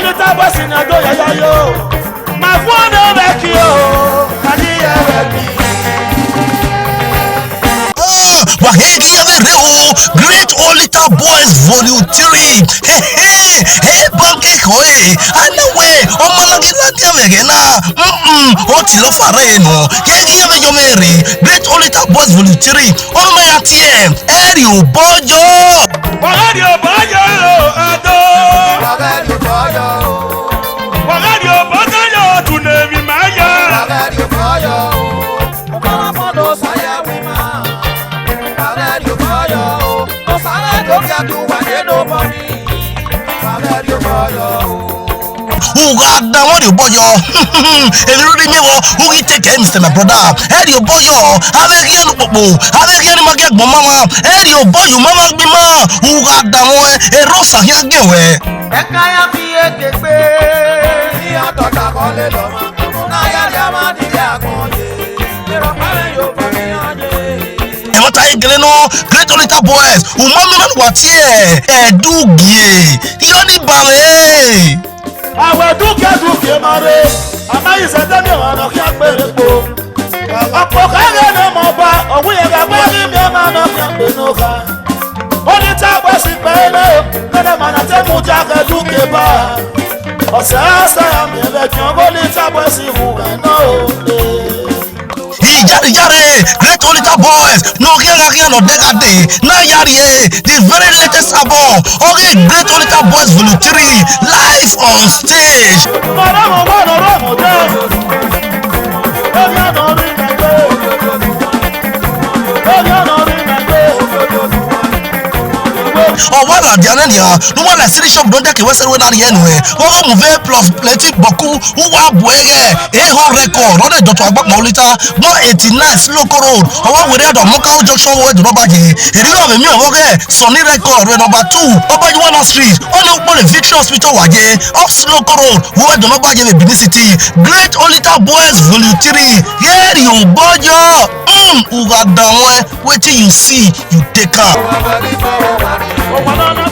Olita boys in a do yo. My phone no back yo. Can you hear me? Wahegi Avereo, Great Olita Boys Volume 3. Hey, Banke Koe, Anawe, Omalagila Diamegena, Otilo Fareno, Hegi Avejomeri, Great Olita Boys Volume 3, Omayatiem, Erio Bojo, Wagadio Bojo, Ado, Wagadio Bojo, Wagadio Bojo, Tunevi Maya, Wagadio Bojo, Mama Saya Wima, Wagadio Bojo, Osana Dokia nobody, Wagadio Bojo. Ugada Wario Boyo, Every Mivo, who he take Mr. My brother, Erio Boyo, Avegian Popo, Avegian Magak Mama, Erio Boyo, Mama Bima, Ugada Moe, Rosa Yagewe. Ekaya Fie Kepe, Nia Tota Kole Loma, Naya Yama Diakoye, Yo Egeleno, Great Olita Boys, Umami Watie, Edugie, Yoni Bale. I will do Mare. Am I said that you are not here? A Pokaga Moba, or we have a man of Yamanoka. Olita was in Pelo, and a man at Mujaka Dukeba. Or Sasa, I'm never Olita was in who I know. Yare, Great Olita Boys, no Gaga no Decade, Nayari, the very latest album, okay, Great Olita Boys Volume 3, live on stage. What are the Anania? No one has finished up, don't take a Western weather anyway. Oh, move plus plenty Boku, who are Buege, Eho record, on the Dr. Olita, 189 local road, or what we had on Mokau Junction with Robaji. If you have a new Sonny record, number 2, over the 1 street, on the Victor Hospital Waje, off local road, who had the Robaji Benin City. Great Olita Boys Volume 3. Here you bojo. Uga down where you see, you take up. Oh,